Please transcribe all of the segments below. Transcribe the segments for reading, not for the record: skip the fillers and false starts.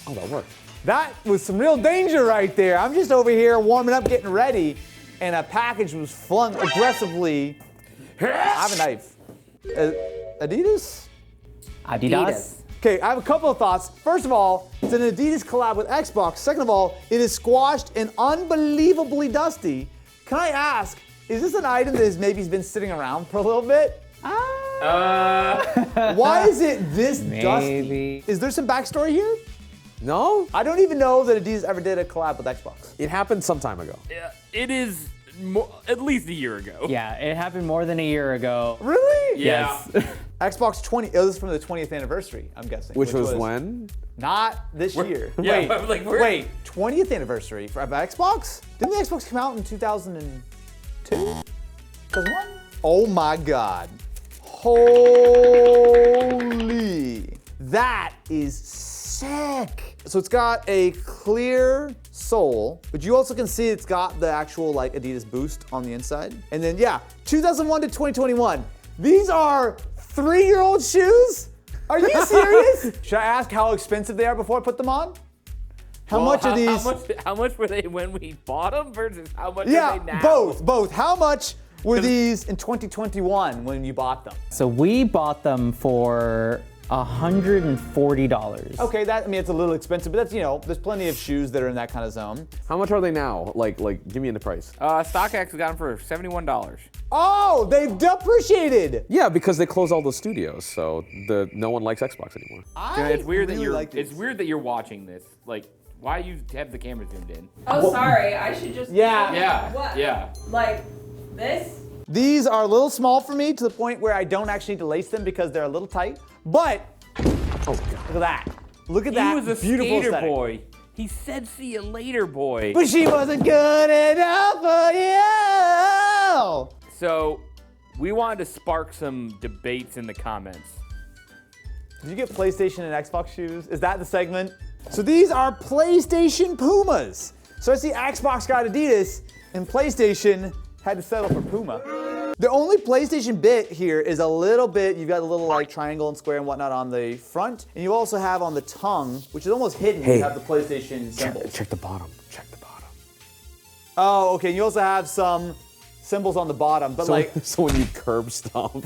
Oh, that worked. That was some real danger right there. I'm just over here warming up, getting ready, and a package was flung aggressively. I have a knife. Adidas? Adidas. Okay, I have a couple of thoughts. First of all, it's an Adidas collab with Xbox. Second of all, it is squashed and unbelievably dusty. Can I ask, is this an item that has maybe been sitting around for a little bit? Why is it this dusty? Is there some backstory here? No? I don't even know that Adidas ever did a collab with Xbox. It happened some time ago. Yeah, it is at least a year ago. Yeah, it happened more than a year ago. Really? Yeah. Yes. Xbox 20, this is from the 20th anniversary, I'm guessing. Which was when? Not this year. Yeah, Wait, but, like, we're- wait, 20th anniversary for Xbox? Didn't the Xbox come out in 2002? 2001? Oh my God. Holy. That is sick. So it's got a clear sole, but you also can see it's got the actual like Adidas Boost on the inside. And then yeah, 2001 to 2021. These are 3-year-old shoes? Are you serious? Should I ask how expensive they are before I put them on? How much are these? How much were they when we bought them versus how much Yeah, are they now? both. How much were these in 2021 when you bought them? So we bought them for $140. Okay, it's a little expensive, but that's, there's plenty of shoes that are in that kind of zone. How much are they now? Like, give me the price. StockX got them for $71. Oh, they've depreciated. Yeah, because they closed all the studios, so no one likes Xbox anymore. It's weird that you're. It's weird that you're watching this. Like, why you have the camera zoomed in? Oh, sorry. I should just. Yeah. What? Yeah. Like this? These are a little small for me to the point where I don't actually need to lace them because they're a little tight. But Oh, God. look at that. Look at that. He was a beautiful skater aesthetic. boy. He said, "See you later, boy." But she wasn't good enough for you. So, we wanted to spark some debates in the comments. Did you get PlayStation and Xbox shoes? Is that the segment? So these are PlayStation Pumas. So I see Xbox got Adidas and PlayStation had to settle for Puma. The only PlayStation bit here is a little bit, you've got a little like triangle and square and whatnot on the front, and you also have on the tongue, which is almost hidden, you have the PlayStation symbols. Check the bottom. Check the bottom. Oh, okay, and you also have some symbols on the bottom, but So when you curb stomp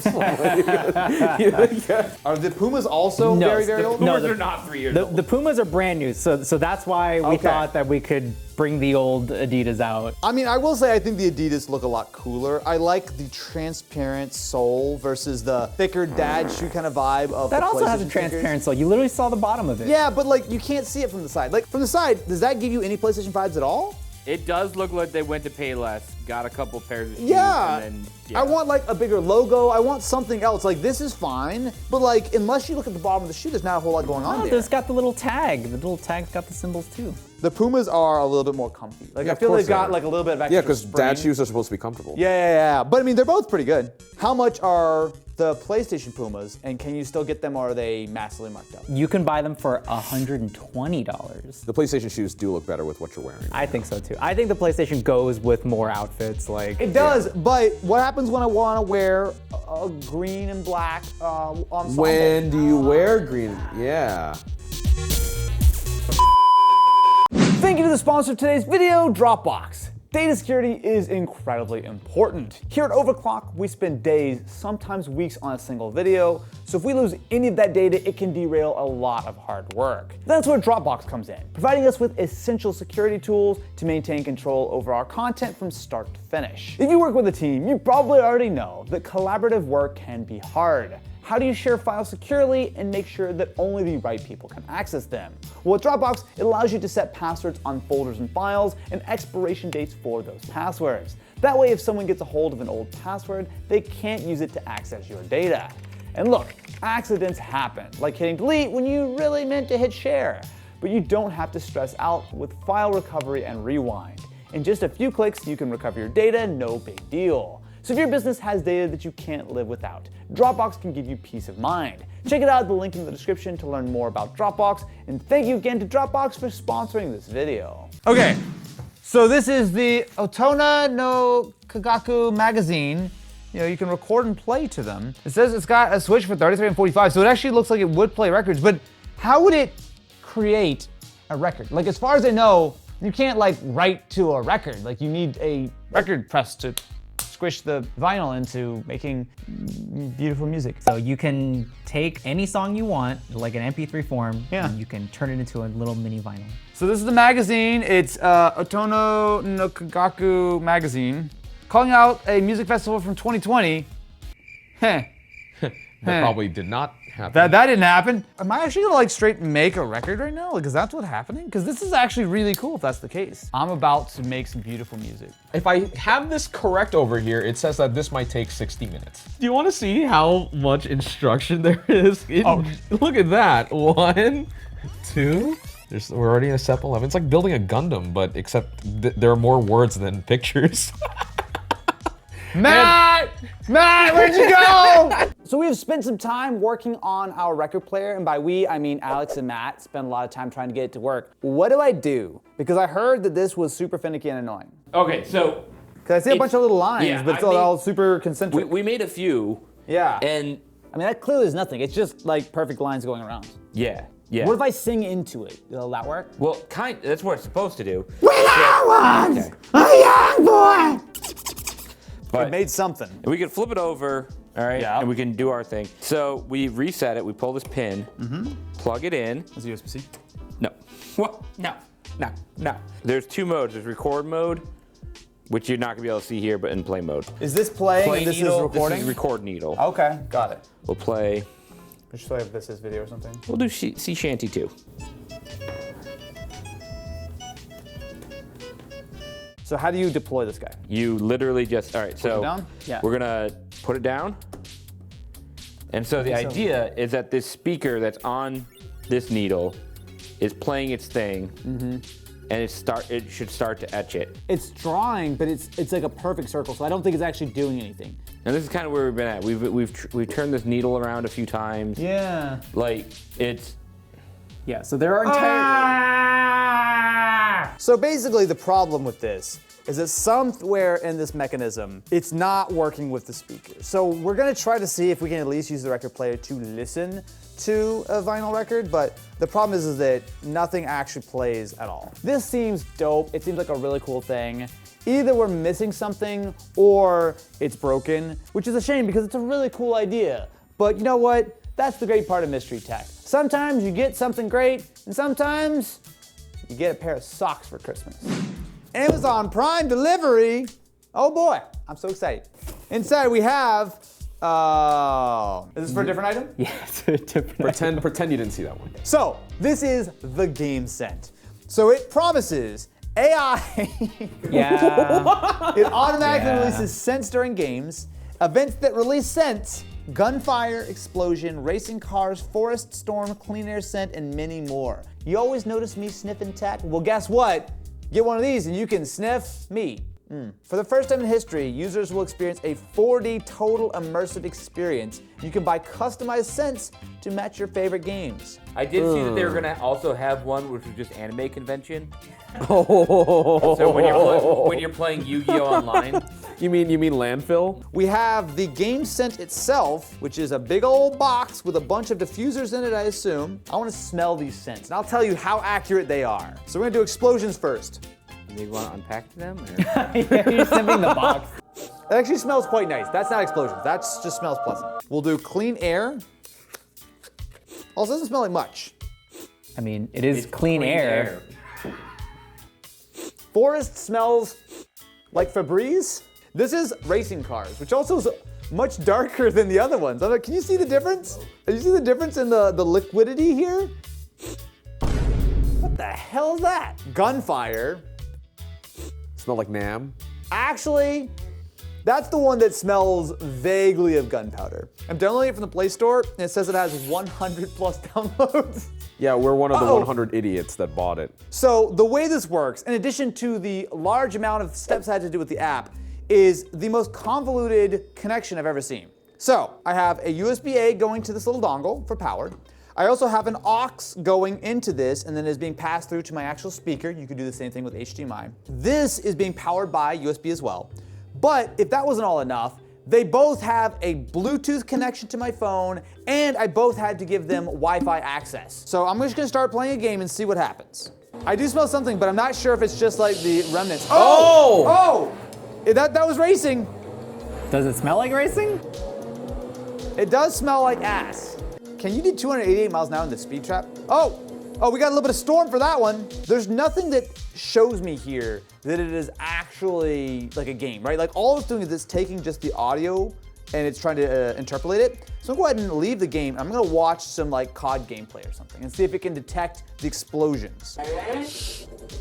are the Pumas also No, very, very the- old? no, Pumas are not 3 years old. The Pumas are brand new, so that's why we Okay. thought that we could bring the old Adidas out. I mean, I will say I think the Adidas look a lot cooler. I like the transparent sole versus the thicker dad shoe kind of vibe of That the also has a PlayStation stickers. transparent sole. You literally saw the bottom of it. Yeah, but like you can't see it from the side. Like from the side, does that give you any PlayStation vibes at all? It does look like they went to Payless, got a couple pairs of shoes, Yeah. and then I want like a bigger logo. I want something else. Like this is fine, but like unless you look at the bottom of the shoe, there's not a whole lot going on Oh, there. there's got the little tag. The little tag's got the symbols too. The Pumas are a little bit more comfy. Like Yeah, I of feel course they've they got are. like a little bit of extra Yeah, because dad spring. shoes are supposed to be comfortable. Yeah. But I mean, they're both pretty good. How much are the PlayStation Pumas, and can you still get them, or are they massively marked up? You can buy them for $120. The PlayStation shoes do look better with what you're wearing. I think so too. I think the PlayStation goes with more outfits. Like It does, but what happens when I want to wear a green and black ensemble? When do you wear green? Yeah. Thank you to the sponsor of today's video, Dropbox. Data security is incredibly important. Here at Overclock, we spend days, sometimes weeks on a single video, so if we lose any of that data, it can derail a lot of hard work. That's where Dropbox comes in, providing us with essential security tools to maintain control over our content from start to finish. If you work with a team, you probably already know that collaborative work can be hard. How do you share files securely and make sure that only the right people can access them? Well, with Dropbox, it allows you to set passwords on folders and files and expiration dates for those passwords. That way, if someone gets a hold of an old password, they can't use it to access your data. And look, accidents happen, like hitting delete when you really meant to hit share. But you don't have to stress out with file recovery and rewind. In just a few clicks, you can recover your data, no big deal. So if your business has data that you can't live without, Dropbox can give you peace of mind. Check it out at the link in the description to learn more about Dropbox, and thank you again to Dropbox for sponsoring this video. Okay, so this is the Otona no Kagaku magazine. You can record and play to them. It says it's got a switch for 33 and 45, so it actually looks like it would play records, but how would it create a record. Like as far as I know, you can't like write to a record. Like you need a record press to squish the vinyl into making beautiful music. So you can take any song you want, like an MP3 form, Yeah. and you can turn it into a little mini vinyl. So this is the magazine. It's Otono no Kagaku magazine, calling out a music festival from 2020. Heh. That probably did not happen. That didn't happen. Am I actually gonna like straight make a record right now? Like, is that what's happening? Because this is actually really cool if that's the case. I'm about to make some beautiful music. If I have this correct over here, it says that this might take 60 minutes. Do you want to see how much instruction there is? Look at that. 1, 2. We're already in a step 11. It's like building a Gundam, but except there are more words than pictures. Matt, where'd you go? So we have spent some time working on our record player, and by we, I mean Alex and Matt spent a lot of time trying to get it to work. What do I do? Because I heard that this was super finicky and annoying. Okay, so Because I see a bunch of little lines, yeah, but it's I mean, all super concentric. we made a few. Yeah. And I mean, that clearly is nothing. It's just like perfect lines going around. yeah. What if I sing into it? Will that work? Well, that's what it's supposed to do. When I was a young boy! But I made something. we can flip it over, all right? Yeah. And we can do our thing. So we reset it. We pull this pin, plug it in. Is it USB-C? No. What? No. There's 2 modes. There's record mode, which you're not gonna be able to see here, but in play mode. Is this playing Play and this needle, is recording? This is record needle. Okay, got it. We'll play. Just so I have this as video or something. We'll do sea shanty too. So how do you deploy this guy? You literally just, all right, so it down? Yeah. we're gonna put it down. And so the idea is that this speaker that's on this needle is playing its thing, and it should start to etch it. It's drawing, but it's like a perfect circle, so I don't think it's actually doing anything. And this is kind of where we've been at. We've turned this needle around a few times. Yeah. Like it's. Yeah, so there are entire... So basically the problem with this is that somewhere in this mechanism, it's not working with the speaker. So we're gonna try to see if we can at least use the record player to listen to a vinyl record, but the problem is that nothing actually plays at all. This seems dope. It seems like a really cool thing. Either we're missing something or it's broken, which is a shame because it's a really cool idea. But you know what? That's the great part of mystery tech. Sometimes you get something great, and sometimes you get a pair of socks for Christmas. Amazon Prime delivery. Oh boy, I'm so excited. Inside we have, is this for a different item? Yeah, it's a different... Pretend you didn't see that one. So, this is the GameScent. So it promises AI. Yeah. It automatically Yeah. releases scents during games, events that release scents, gunfire, explosion, racing cars, forest storm, clean air scent, and many more. You always notice me sniffing tech? Well, guess what? Get one of these and you can sniff me. For the first time in history, users will experience a 4D total immersive experience. You can buy customized scents to match your favorite games. I did see that they were gonna also have one which was just anime convention. Oh. So when you're playing Yu-Gi-Oh online. You mean landfill? We have the GameScent itself, which is a big old box with a bunch of diffusers in it, I assume. I want to smell these scents, and I'll tell you how accurate they are. So we're gonna do explosions first. Do you want to unpack them? Or? Yeah, you're sniffing the box. It actually smells quite nice. That's not explosions, that just smells pleasant. We'll do clean air. Also, doesn't smell like much. I mean, it is clean air. Forest smells like Febreze. This is racing cars, which also is much darker than the other ones. I'm like, can you see the difference? Can you see the difference in the liquidity here? What the hell is that? Gunfire. Smell like Nam. Actually, that's the one that smells vaguely of gunpowder. I'm downloading it from the Play Store, and it says it has 100 plus downloads. Yeah, we're one of the Uh-oh. 100 idiots that bought it. So the way this works, in addition to the large amount of steps I had to do with the app, is the most convoluted connection I've ever seen. So I have a USB-A going to this little dongle for power. I also have an aux going into this and then is being passed through to my actual speaker. You could do the same thing with HDMI. This is being powered by USB as well. But if that wasn't all enough, they both have a Bluetooth connection to my phone, and I both had to give them Wi-Fi access. So I'm just gonna start playing a game and see what happens. I do smell something, but I'm not sure if it's just like the remnants. Oh! That was racing. Does it smell like racing? It does smell like ass. Can you do 288 miles an hour in the speed trap? Oh, we got a little bit of storm for that one. There's nothing that shows me here that it is actually like a game, right? Like all it's doing is it's taking just the audio and it's trying to interpolate it. So I'm gonna go ahead and leave the game. I'm gonna watch some like COD gameplay or something and see if it can detect the explosions.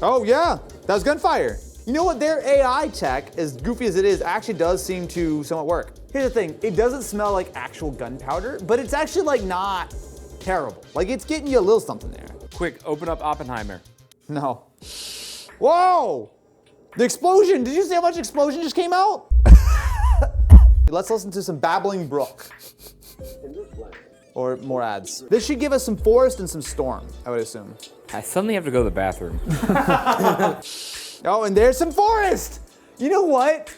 Oh yeah, that was gunfire. You know what, their AI tech, as goofy as it is, actually does seem to somewhat work. Here's the thing, it doesn't smell like actual gunpowder, but it's actually like not terrible. Like it's getting you a little something there. Quick, open up Oppenheimer. No. Whoa! The explosion, did you see how much explosion just came out? Let's listen to some Babbling Brook. Or more ads. This should give us some forest and some storm, I would assume. I suddenly have to go to the bathroom. Oh, and there's some forest! You know what?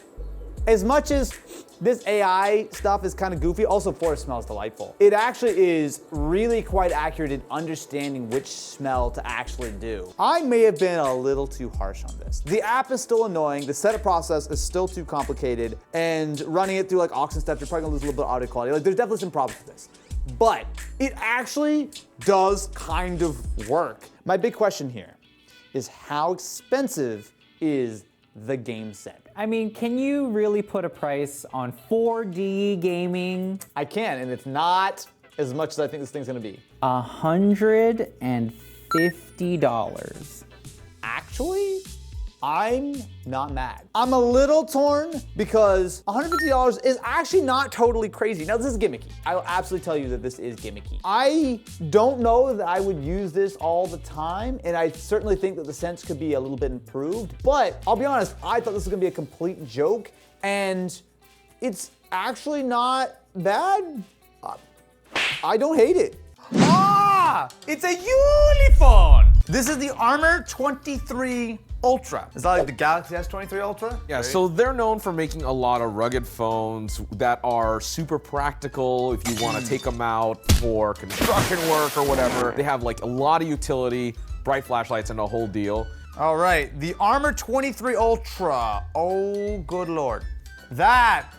As much as this AI stuff is kind of goofy, also forest smells delightful. It actually is really quite accurate in understanding which smell to actually do. I may have been a little too harsh on this. The app is still annoying, the setup process is still too complicated, and running it through like aux and stuff, you're probably gonna lose a little bit of audio quality. Like there's definitely some problems with this. But it actually does kind of work. My big question here is how expensive is the GameScent? I mean, can you really put a price on 4D gaming? I can, and it's not as much as I think this thing's gonna be. $150. Actually, I'm not mad. I'm a little torn because $150 is actually not totally crazy. Now, this is gimmicky. I will absolutely tell you that this is gimmicky. I don't know that I would use this all the time, and I certainly think that the Scents could be a little bit improved, but I'll be honest, I thought this was gonna be a complete joke, and it's actually not bad. I don't hate it. Ah, it's a Ulefone. This is the Armor 23 Ultra. Is that like the Galaxy S23 Ultra? Yeah, so they're known for making a lot of rugged phones that are super practical if you want to take them out for construction work or whatever. They have like a lot of utility, bright flashlights and a whole deal. All right, the Armor 23 Ultra. Oh, good Lord. That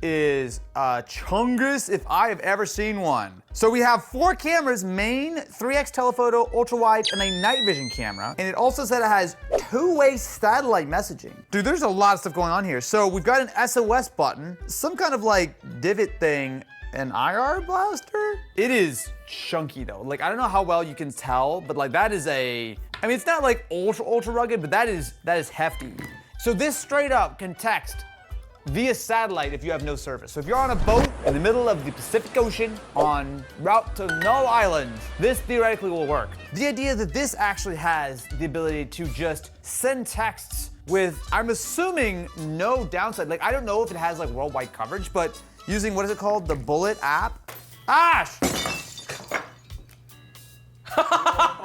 is a chungus if I have ever seen one. So we have 4 cameras, main, 3x telephoto, ultra wide, and a night vision camera. And it also said it has 2-way satellite messaging. Dude, there's a lot of stuff going on here. So we've got an SOS button, some kind of like divot thing, an IR blaster. It is chunky though. Like, I don't know how well you can tell, but like that is I mean, it's not like ultra rugged, but that is hefty. So this straight up can text via satellite if you have no service. So if you're on a boat in the middle of the Pacific Ocean on route to Null Island, this theoretically will work. The idea that this actually has the ability to just send texts with, I'm assuming, no downside. Like, I don't know if it has like worldwide coverage, but using, what is it called? The Bullet app? Ash!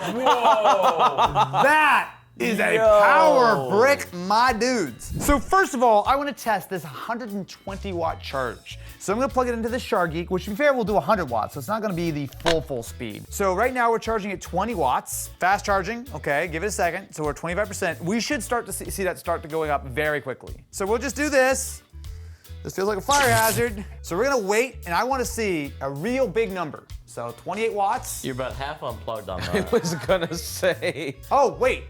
Whoa! That is a power brick, my dudes. So first of all, I want to test this 120 watt charge. So I'm gonna plug it into the SharGeek, which to be fair will do 100 watts, so it's not gonna be the full speed. So right now we're charging at 20 watts. Fast charging, okay, give it a second. So we're at 25%. We should start to see that start to going up very quickly. So we'll just do this. This feels like a fire hazard. So we're gonna wait, and I wanna see a real big number. So 28 watts. You're about half unplugged on I that. was gonna say. Oh, wait.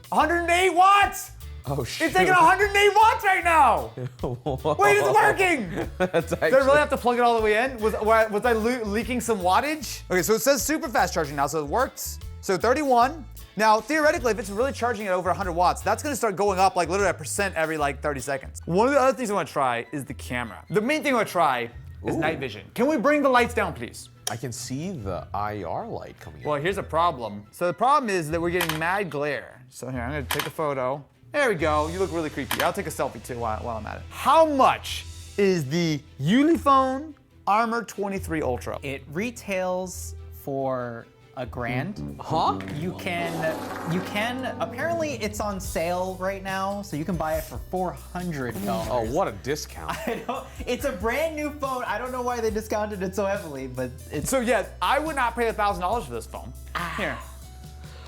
108 watts! Oh, shoot. It's taking 108 watts right now! Wait, it's working! That's Did I really have to plug it all the way in? Was I leaking some wattage? Okay, so it says super fast charging now, so it works. So 31. Now, theoretically, if it's really charging at over 100 watts, that's gonna start going up like literally a percent every like 30 seconds. One of the other things I wanna try is the camera. The main thing I wanna try is night vision. Can we bring the lights down, please? I can see the IR light coming Well, here's a problem. So the problem is that we're getting mad glare. So here, I'm gonna take a photo. There we go, you look really creepy. I'll take a selfie too while I'm at it. How much is the Ulefone Armor 23 Ultra? It retails for $1,000. Huh? You can, apparently it's on sale right now, so you can buy it for $400. Oh, what a discount. It's a brand new phone. I don't know why they discounted it so heavily, but it's. So yeah, I would not pay $1,000 for this phone. Here.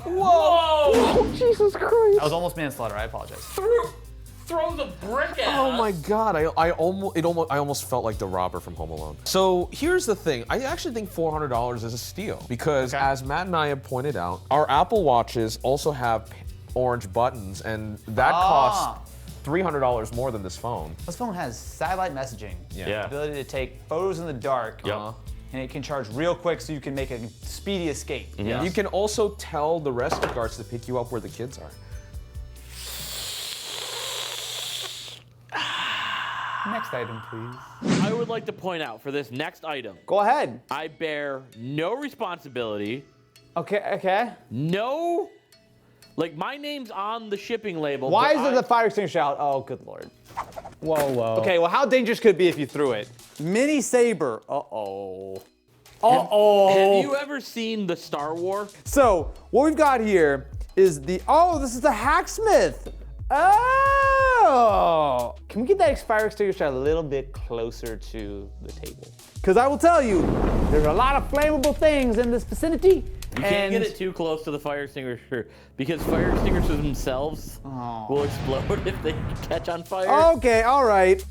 Whoa! Jesus Christ! That was almost manslaughter. I apologize. Throw the brick at Oh us. my God! I almost felt like the robber from Home Alone. So here's the thing. I actually think $400 is a steal because, as Matt and I have pointed out, our Apple Watches also have orange buttons, and that costs $300 more than this phone. This phone has satellite messaging. Yeah. Ability to take photos in the dark. Yep. And it can charge real quick so you can make a speedy escape. You can also tell the rescue guards to pick you up where the kids are. Next item, please. I would like to point out for this next item, Go ahead. I bear no responsibility. Okay. No, like my name's on the shipping label. Why but is it the fire extinguisher out? Oh, good lord. Whoa. Okay, well, how dangerous could it be if you threw it? Mini-Saber. Uh-oh. Uh-oh. Have you ever seen the Star Wars? So, what we've got here is this is the Hacksmith. Oh! Can we get that fire extinguisher a little bit closer to the table? Because I will tell you, there's a lot of flammable things in this vicinity. You can't get it too close to the fire extinguisher because fire extinguishers themselves will explode if they catch on fire. Okay, all right.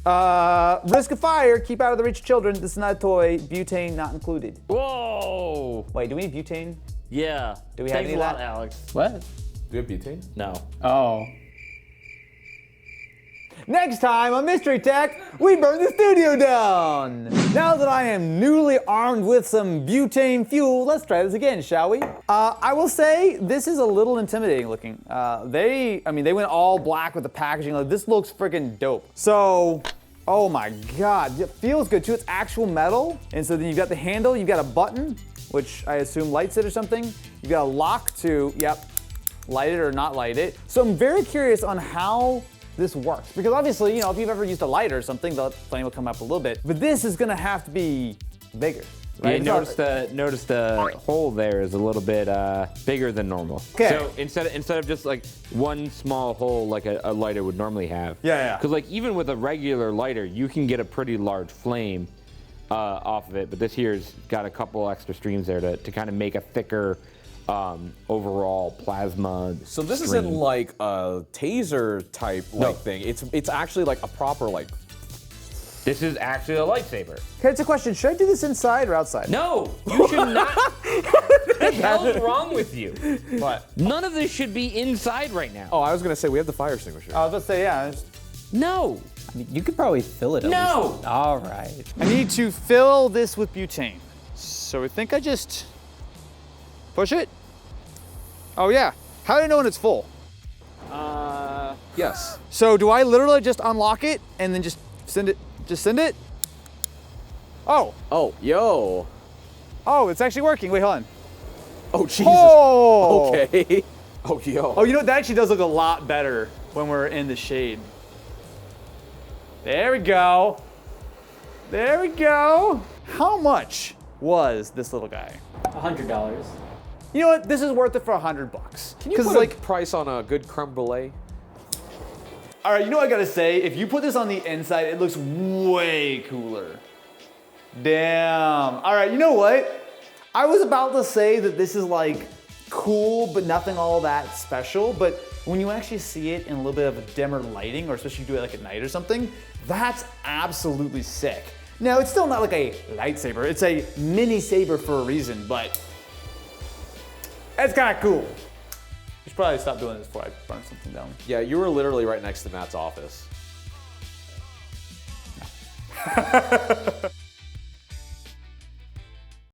Risk of fire, keep out of the reach of children. This is not a toy. Butane not included. Whoa! Wait, do we need butane? Yeah. Do we have Thanks any a of lot, that? Alex. What? Do you have butane? No. Oh. Next time on Mystery Tech, we burn the studio down. Now that I am newly armed with some butane fuel, let's try this again, shall we? I will say this is a little intimidating looking. They went all black with the packaging. Like, this looks freaking dope. So, oh my God, it feels good too. It's actual metal, and so then you've got the handle, you've got a button, which I assume lights it or something. You've got a lock to, light it or not light it. So I'm very curious on how this works. Because obviously, if you've ever used a lighter or something, the flame will come up a little bit. But this is gonna have to be bigger. Right? Yeah, notice the hole there is a little bit bigger than normal. Okay. So instead of just like one small hole like a lighter would normally have. Yeah. Because like even with a regular lighter, you can get a pretty large flame off of it. But this here's got a couple extra streams there to kind of make a thicker overall plasma. So this stream. isn't like a taser type thing. It's actually like a proper like. This is actually a lightsaber. Okay, it's a question. Should I do this inside or outside? No, you should not. What the hell is wrong with you? What? None of this should be inside right now. Oh, I was gonna say we have the fire extinguisher. I was about to say, yeah. No. I mean, you could probably fill it. At No. least. All right. I need to fill this with butane. So I think I just push it. Oh yeah. How do I know when it's full? Yes. So do I literally just unlock it and then just send it? Just send it? Oh. Oh, yo. Oh, it's actually working. Wait, hold on. Oh, Jesus. Oh. Okay. Oh, yo. Oh, you know what? That actually does look a lot better when we're in the shade. There we go. There we go. How much was this little guy? $100. You know what? This is worth it for $100. Can you put a price on a good creme brulee? All right, you know what I gotta say? If you put this on the inside, it looks way cooler. Damn. All right, you know what? I was about to say that this is like cool, but nothing all that special. But when you actually see it in a little bit of a dimmer lighting, or especially do it like at night or something, that's absolutely sick. Now, it's still not like a lightsaber. It's a mini-saber for a reason, but it's kind of cool. We should probably stop doing this before I burn something down. Yeah, you were literally right next to Matt's office.